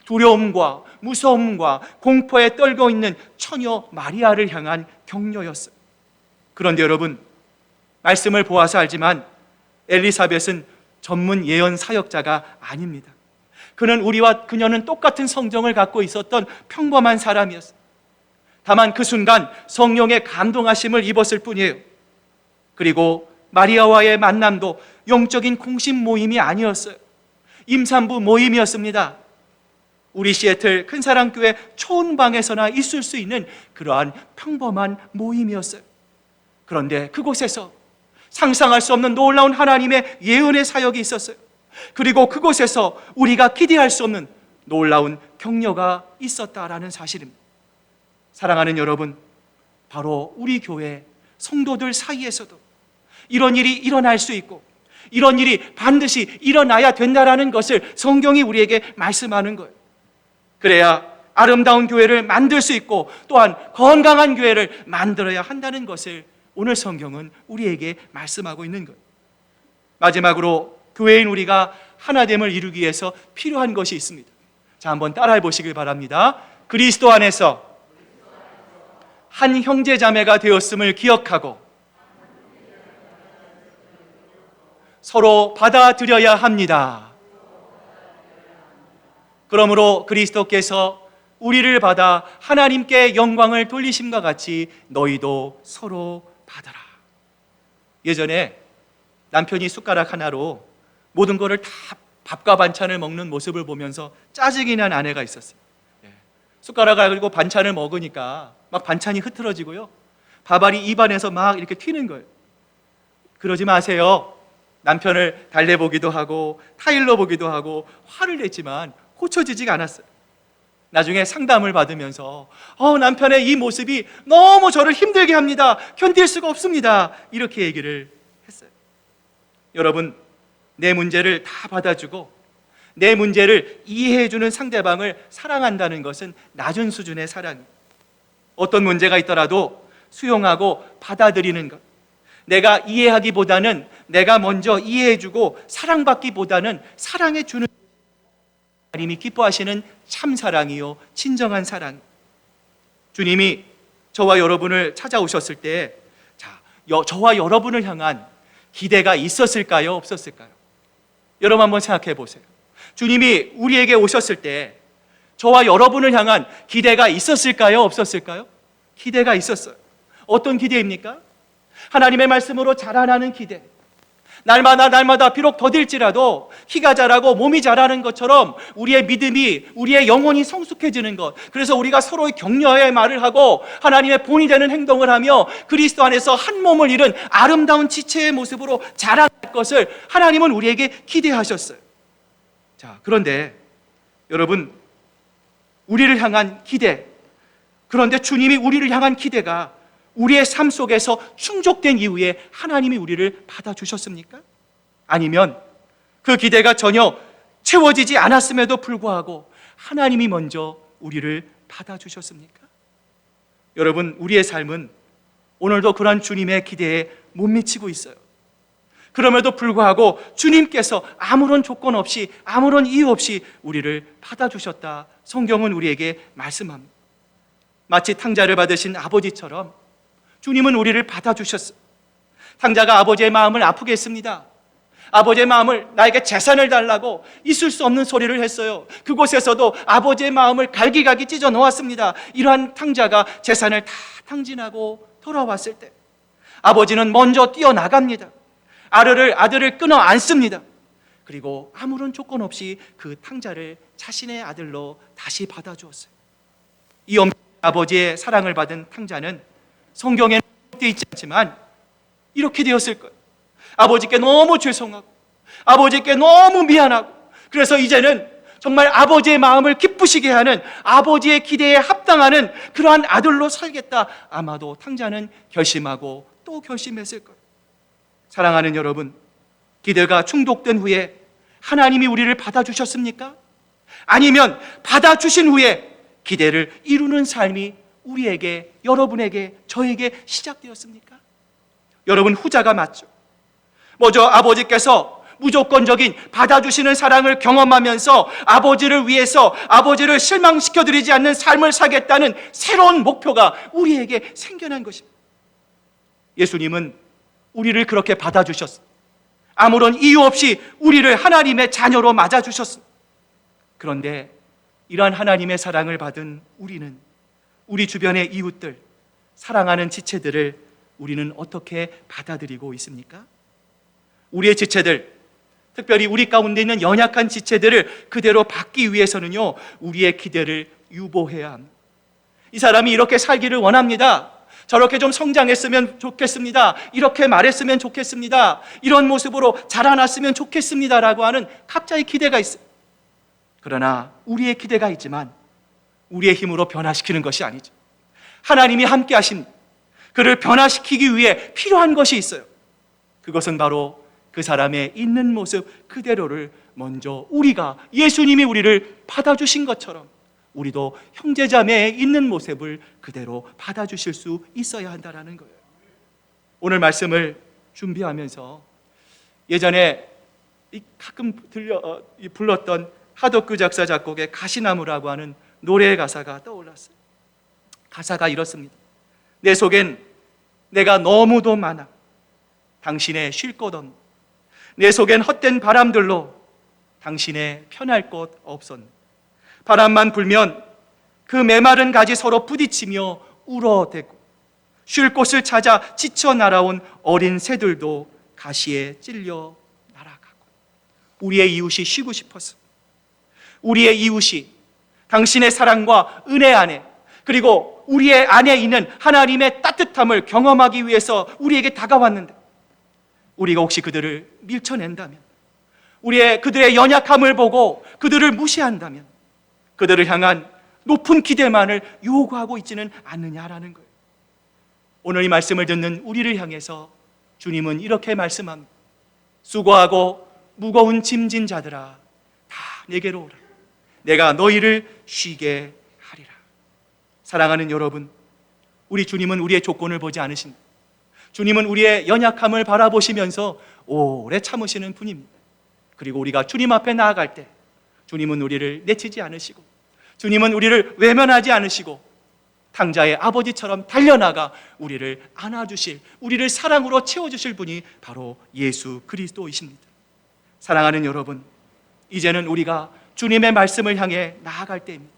두려움과 무서움과 공포에 떨고 있는 처녀 마리아를 향한 격려였어요. 그런데 여러분, 말씀을 보아서 알지만 엘리사벳은 전문 예언 사역자가 아닙니다. 그녀는 똑같은 성정을 갖고 있었던 평범한 사람이었어요. 다만 그 순간 성령의 감동하심을 입었을 뿐이에요. 그리고 마리아와의 만남도 영적인 공식 모임이 아니었어요. 임산부 모임이었습니다. 우리 시애틀 큰사랑교회 초원방에서나 있을 수 있는 그러한 평범한 모임이었어요. 그런데 그곳에서 상상할 수 없는 놀라운 하나님의 예언의 사역이 있었어요. 그리고 그곳에서 우리가 기대할 수 없는 놀라운 격려가 있었다라는 사실입니다. 사랑하는 여러분, 바로 우리 교회 성도들 사이에서도 이런 일이 일어날 수 있고 이런 일이 반드시 일어나야 된다라는 것을 성경이 우리에게 말씀하는 거예요. 그래야 아름다운 교회를 만들 수 있고 또한 건강한 교회를 만들어야 한다는 것을 오늘 성경은 우리에게 말씀하고 있는 거예요. 마지막으로 교회인 우리가 하나됨을 이루기 위해서 필요한 것이 있습니다. 자, 한번 따라해 보시길 바랍니다. 그리스도 안에서 한 형제 자매가 되었음을 기억하고 서로 받아들여야 합니다. 그러므로 그리스도께서 우리를 받아 하나님께 영광을 돌리심과 같이 너희도 서로 받아라. 예전에 남편이 숟가락 하나로 모든 것을 다 밥과 반찬을 먹는 모습을 보면서 짜증이 난 아내가 있었어요. 숟가락을 가지고 반찬을 먹으니까 막 반찬이 흐트러지고요, 밥알이 입안에서 막 이렇게 튀는 거예요. 그러지 마세요. 남편을 달래보기도 하고 타일러 보기도 하고 화를 냈지만 고쳐지지가 않았어요. 나중에 상담을 받으면서 남편의 이 모습이 너무 저를 힘들게 합니다. 견딜 수가 없습니다. 이렇게 얘기를 했어요. 여러분, 내 문제를 다 받아주고 내 문제를 이해해주는 상대방을 사랑한다는 것은 낮은 수준의 사랑이에요. 어떤 문제가 있더라도 수용하고 받아들이는 것, 내가 이해하기보다는 내가 먼저 이해해주고 사랑받기보다는 사랑해주는 하나님이 기뻐하시는 참 사랑이요 진정한 사랑. 주님이 저와 여러분을 찾아오셨을 때, 저와 여러분을 향한 기대가 있었을까요? 없었을까요? 여러분 한번 생각해 보세요. 주님이 우리에게 오셨을 때 저와 여러분을 향한 기대가 있었을까요? 없었을까요? 기대가 있었어요. 어떤 기대입니까? 하나님의 말씀으로 자라나는 기대. 날마다 비록 더딜지라도 키가 자라고 몸이 자라는 것처럼 우리의 믿음이, 우리의 영혼이 성숙해지는 것. 그래서 우리가 서로의 격려의 말을 하고 하나님의 본이 되는 행동을 하며 그리스도 안에서 한 몸을 이룬 아름다운 지체의 모습으로 자라날 것을 하나님은 우리에게 기대하셨어요. 자, 그런데 여러분, 우리를 향한 기대, 그런데 주님이 우리를 향한 기대가 우리의 삶 속에서 충족된 이후에 하나님이 우리를 받아주셨습니까? 아니면 그 기대가 전혀 채워지지 않았음에도 불구하고 하나님이 먼저 우리를 받아주셨습니까? 여러분, 우리의 삶은 오늘도 그러한 주님의 기대에 못 미치고 있어요. 그럼에도 불구하고 주님께서 아무런 조건 없이, 아무런 이유 없이 우리를 받아주셨다. 성경은 우리에게 말씀합니다. 마치 탕자를 받으신 아버지처럼 주님은 우리를 받아주셨어요. 탕자가 아버지의 마음을 아프게 했습니다. 아버지의 마음을, 나에게 재산을 달라고 있을 수 없는 소리를 했어요. 그곳에서도 아버지의 마음을 갈기갈기 찢어 놓았습니다. 이러한 탕자가 재산을 다 탕진하고 돌아왔을 때 아버지는 먼저 뛰어나갑니다. 아들을 끊어 안습니다. 그리고 아무런 조건 없이 그 탕자를 자신의 아들로 다시 받아주었어요. 이 아버지의 사랑을 받은 탕자는 성경에는 되어 있지 않지만 이렇게 되었을 거예요. 아버지께 너무 죄송하고 아버지께 너무 미안하고, 그래서 이제는 정말 아버지의 마음을 기쁘시게 하는, 아버지의 기대에 합당하는 그러한 아들로 살겠다. 아마도 탕자는 결심하고 또 결심했을 거예요. 사랑하는 여러분, 기대가 충족된 후에 하나님이 우리를 받아주셨습니까? 아니면 받아주신 후에 기대를 이루는 삶이 우리에게, 여러분에게, 저에게 시작되었습니까? 여러분, 후자가 맞죠. 먼저 아버지께서 무조건적인 받아주시는 사랑을 경험하면서 아버지를 위해서, 아버지를 실망시켜드리지 않는 삶을 살겠다는 새로운 목표가 우리에게 생겨난 것입니다. 예수님은 우리를 그렇게 받아주셨습니다. 아무런 이유 없이 우리를 하나님의 자녀로 맞아주셨습니다. 그런데 이러한 하나님의 사랑을 받은 우리는, 우리 주변의 이웃들, 사랑하는 지체들을 우리는 어떻게 받아들이고 있습니까? 우리의 지체들, 특별히 우리 가운데 있는 연약한 지체들을 그대로 받기 위해서는요, 우리의 기대를 유보해야 합니다. 이 사람이 이렇게 살기를 원합니다. 저렇게 좀 성장했으면 좋겠습니다. 이렇게 말했으면 좋겠습니다. 이런 모습으로 자라났으면 좋겠습니다라고 하는 각자의 기대가 있어요. 그러나 우리의 기대가 있지만 우리의 힘으로 변화시키는 것이 아니죠. 하나님이 함께 하신, 그를 변화시키기 위해 필요한 것이 있어요. 그것은 바로 그 사람의 있는 모습 그대로를 먼저 우리가, 예수님이 우리를 받아주신 것처럼 우리도 형제자매의 있는 모습을 그대로 받아주실 수 있어야 한다는 거예요. 오늘 말씀을 준비하면서 예전에 가끔 불렀던 하덕규 작사 작곡의 가시나무라고 하는 노래의 가사가 떠올랐어요. 가사가 이렇습니다. 내 속엔 내가 너무도 많아 당신의 쉴 곳 없네. 내 속엔 헛된 바람들로 당신의 편할 곳 없었네. 바람만 불면 그 메마른 가지 서로 부딪히며 울어대고, 쉴 곳을 찾아 지쳐 날아온 어린 새들도 가시에 찔려 날아가고. 우리의 이웃이 쉬고 싶었어. 우리의 이웃이 당신의 사랑과 은혜 안에, 그리고 우리의 안에 있는 하나님의 따뜻함을 경험하기 위해서 우리에게 다가왔는데, 우리가 혹시 그들을 밀쳐낸다면, 그들의 연약함을 보고 그들을 무시한다면, 그들을 향한 높은 기대만을 요구하고 있지는 않느냐라는 거예요. 오늘 이 말씀을 듣는 우리를 향해서 주님은 이렇게 말씀합니다. 수고하고 무거운 짐진 자들아, 다 내게로 오라. 내가 너희를 쉬게 하리라. 사랑하는 여러분, 우리 주님은 우리의 조건을 보지 않으십니다. 주님은 우리의 연약함을 바라보시면서 오래 참으시는 분입니다. 그리고 우리가 주님 앞에 나아갈 때 주님은 우리를 내치지 않으시고, 주님은 우리를 외면하지 않으시고, 탕자의 아버지처럼 달려나가 우리를 안아주실, 우리를 사랑으로 채워주실 분이 바로 예수 그리스도이십니다. 사랑하는 여러분, 이제는 우리가 주님의 말씀을 향해 나아갈 때입니다.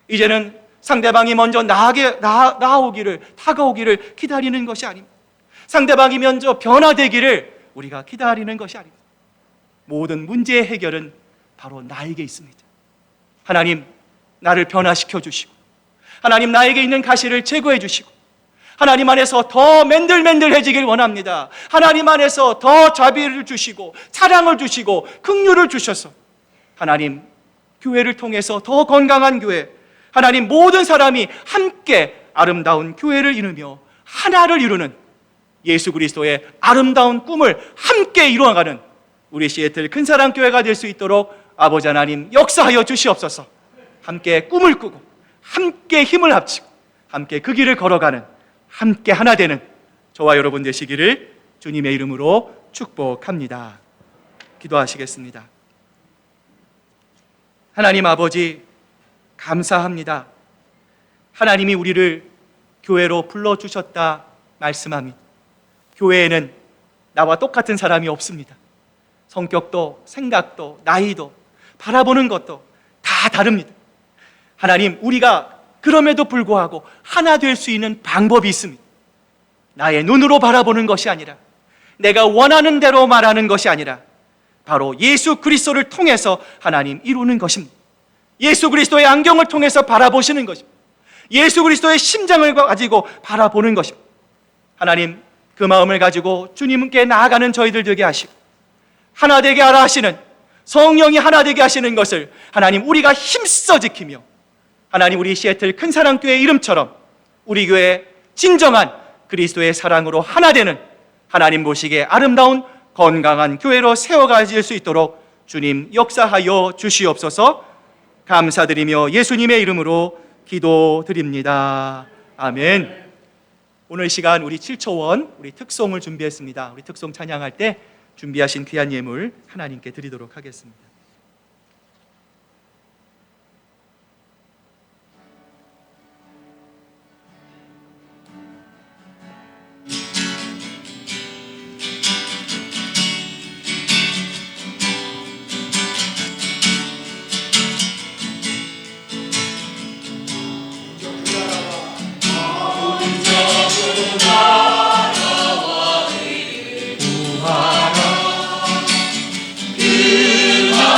이제는 상대방이 먼저 다가오기를 기다리는 것이 아닙니다. 상대방이 먼저 변화되기를 우리가 기다리는 것이 아닙니다. 모든 문제의 해결은 바로 나에게 있습니다. 하나님, 나를 변화시켜 주시고, 하나님, 나에게 있는 가시를 제거해 주시고, 하나님 안에서 더 맨들맨들해지길 원합니다. 하나님 안에서 더 자비를 주시고 사랑을 주시고 긍휼을 주셔서 하나님, 교회를 통해서 더 건강한 교회, 하나님, 모든 사람이 함께 아름다운 교회를 이루며 하나를 이루는 예수 그리스도의 아름다운 꿈을 함께 이루어가는 우리 시애틀 큰사랑교회가 될 수 있도록 아버지 하나님 역사하여 주시옵소서. 함께 꿈을 꾸고 함께 힘을 합치고 함께 그 길을 걸어가는, 함께 하나 되는 저와 여러분 되시기를 주님의 이름으로 축복합니다. 기도하시겠습니다. 하나님 아버지, 감사합니다. 하나님이 우리를 교회로 불러주셨다 말씀합니다. 교회에는 나와 똑같은 사람이 없습니다. 성격도 생각도 나이도 바라보는 것도 다 다릅니다. 하나님, 우리가 그럼에도 불구하고 하나 될 수 있는 방법이 있습니다. 나의 눈으로 바라보는 것이 아니라, 내가 원하는 대로 말하는 것이 아니라 바로 예수 그리스도를 통해서 하나님 이루는 것입니다. 예수 그리스도의 안경을 통해서 바라보시는 것입니다. 예수 그리스도의 심장을 가지고 바라보는 것입니다. 하나님, 그 마음을 가지고 주님께 나아가는 저희들 되게 하시고 하나 되게 하라 하시는, 성령이 하나 되게 하시는 것을 하나님 우리가 힘써 지키며, 하나님 우리 시애틀 큰사랑교회 이름처럼 우리 교회 진정한 그리스도의 사랑으로 하나 되는 하나님 보시기에 아름다운 건강한 교회로 세워가질 수 있도록 주님 역사하여 주시옵소서. 감사드리며 예수님의 이름으로 기도드립니다. 아멘. 오늘 시간 우리 7초원 우리 특송을 준비했습니다. 우리 특송 찬양할 때 준비하신 귀한 예물 하나님께 드리도록 하겠습니다. 그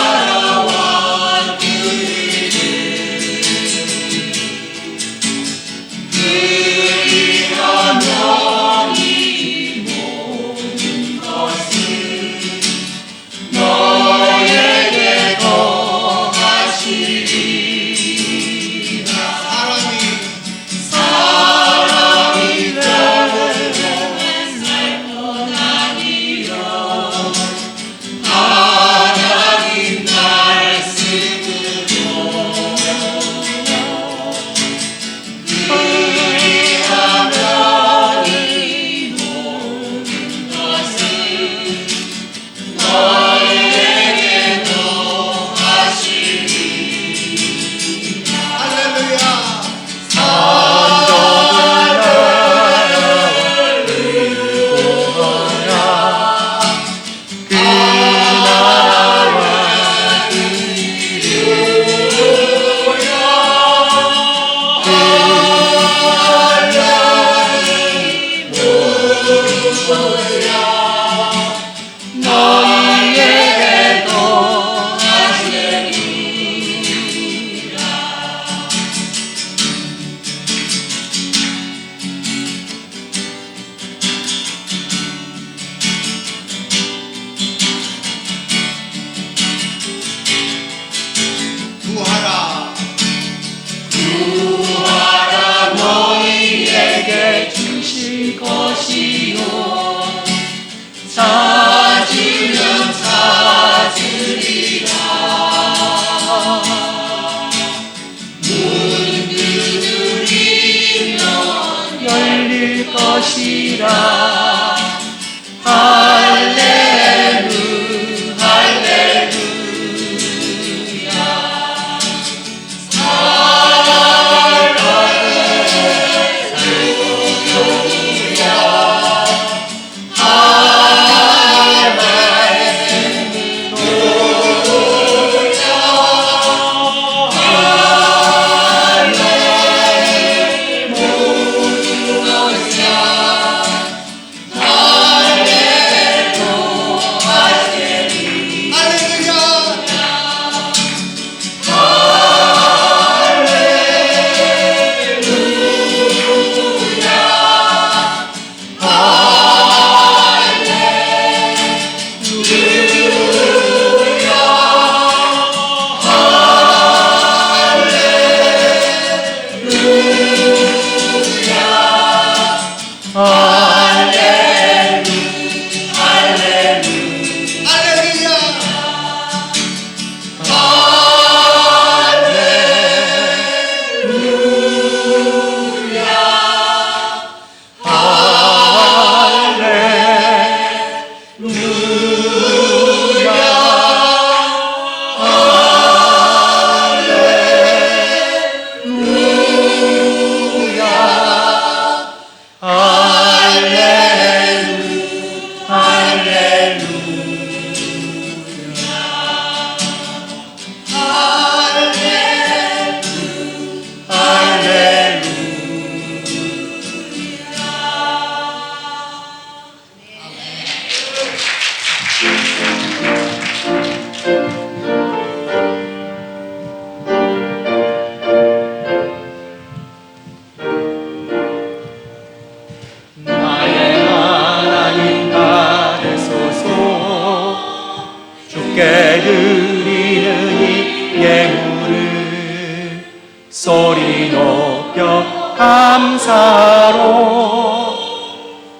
주께 드리는 이 예물을 소리 높여 감사로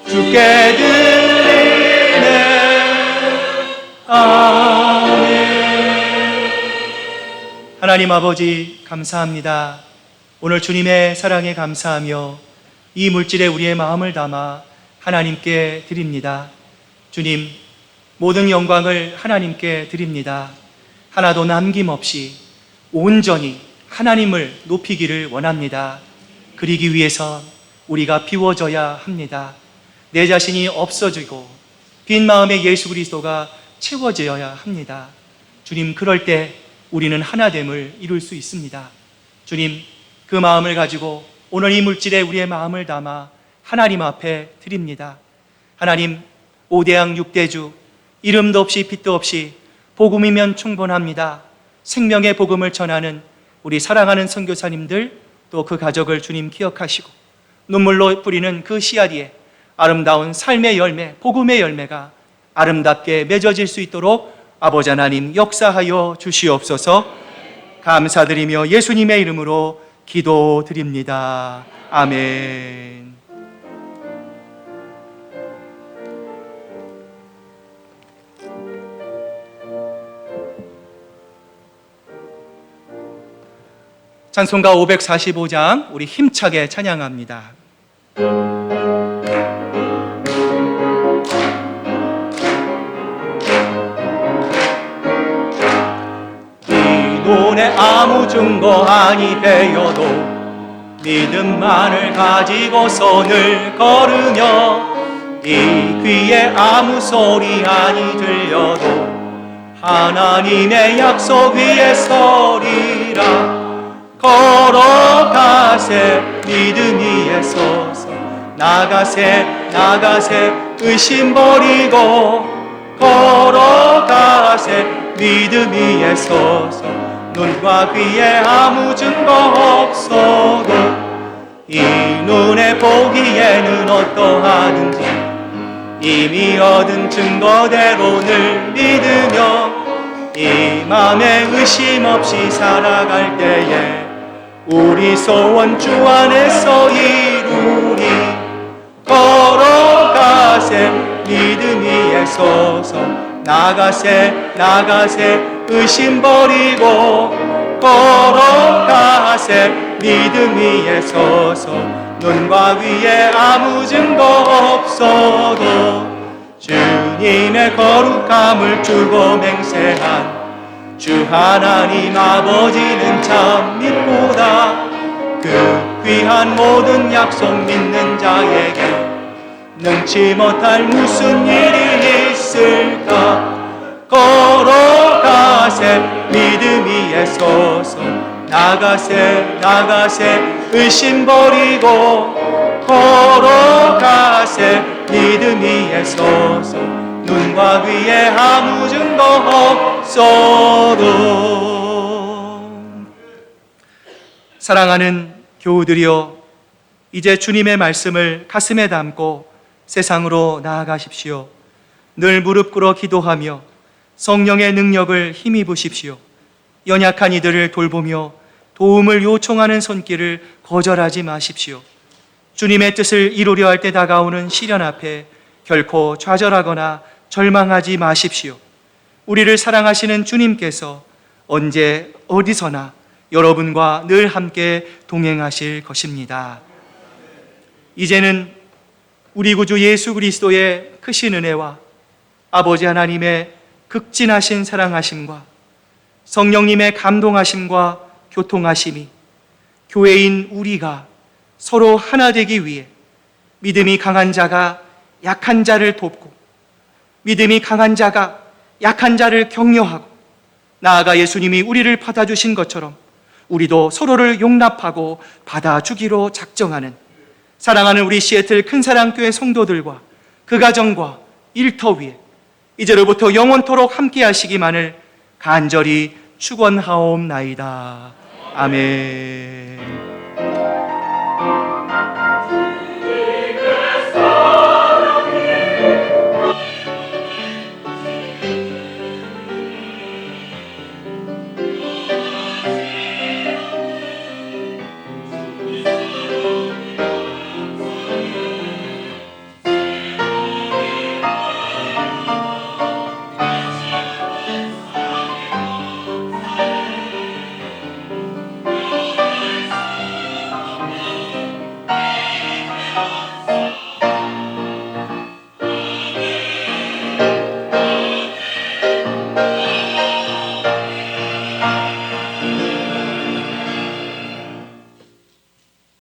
주께 드리네. 아멘. 하나님 아버지 감사합니다. 오늘 주님의 사랑에 감사하며 이 물질에 우리의 마음을 담아 하나님께 드립니다. 주님, 모든 영광을 하나님께 드립니다. 하나도 남김없이 온전히 하나님을 높이기를 원합니다. 그러기 위해선 우리가 비워져야 합니다. 내 자신이 없어지고 빈 마음에 예수 그리스도가 채워져야 합니다. 주님, 그럴 때 우리는 하나됨을 이룰 수 있습니다. 주님, 그 마음을 가지고 오늘 이 물질에 우리의 마음을 담아 하나님 앞에 드립니다. 하나님, 5대양 6대주 이름도 없이 빛도 없이 복음이면 충분합니다. 생명의 복음을 전하는 우리 사랑하는 선교사님들 또 그 가족을 주님 기억하시고 눈물로 뿌리는 그 씨앗 위에 아름다운 삶의 열매, 복음의 열매가 아름답게 맺어질 수 있도록 아버지 하나님 역사하여 주시옵소서. 감사드리며 예수님의 이름으로 기도드립니다. 아멘. 찬송가 545장 우리 힘차게 찬양합니다. 이 눈에 아무 증거 아니 배여도 믿음만을 가지고서 늘 걸으며 이 귀에 아무 소리 아니 들려도 하나님의 약속 위에 서리라. 걸어가세 믿음 위에 서서 나가세 나가세 의심 버리고 걸어가세 믿음 위에 서서 눈과 귀에 아무 증거 없어도 이 눈에 보기에는 어떠하든지 이미 얻은 증거대로 늘 믿으며 이 맘에 의심 없이 살아갈 때에 우리 소원 주 안에서 이루리. 걸어가세 믿음 위에 서서 나가세 나가세 의심 버리고 걸어가세 믿음 위에 서서 눈과 귀에 아무 증거 없어도 주님의 거룩함을 주고 맹세한 주 하나님 아버지는 참 믿보다 그 귀한 모든 약속 믿는 자에게 능치 못할 무슨 일이 있을까. 걸어가세 믿음 위에 서서 나가세 나가세 의심 버리고 걸어가세 믿음 위에 서서 눈과 귀에 아무 증거 없어도. 사랑하는 교우들이여, 이제 주님의 말씀을 가슴에 담고 세상으로 나아가십시오. 늘 무릎 꿇어 기도하며 성령의 능력을 힘입으십시오. 연약한 이들을 돌보며 도움을 요청하는 손길을 거절하지 마십시오. 주님의 뜻을 이루려 할 때 다가오는 시련 앞에 결코 좌절하거나 절망하지 마십시오. 우리를 사랑하시는 주님께서 언제 어디서나 여러분과 늘 함께 동행하실 것입니다. 이제는 우리 구주 예수 그리스도의 크신 은혜와 아버지 하나님의 극진하신 사랑하심과 성령님의 감동하심과 교통하심이 교회인 우리가 서로 하나 되기 위해 믿음이 강한 자가 약한 자를 돕고 믿음이 강한 자가 약한 자를 격려하고 나아가 예수님이 우리를 받아주신 것처럼 우리도 서로를 용납하고 받아주기로 작정하는 사랑하는 우리 시애틀 큰사랑교회 성도들과 그 가정과 일터 위에 이제로부터 영원토록 함께 하시기만을 간절히 축원하옵나이다. 아멘. 주시옵소서.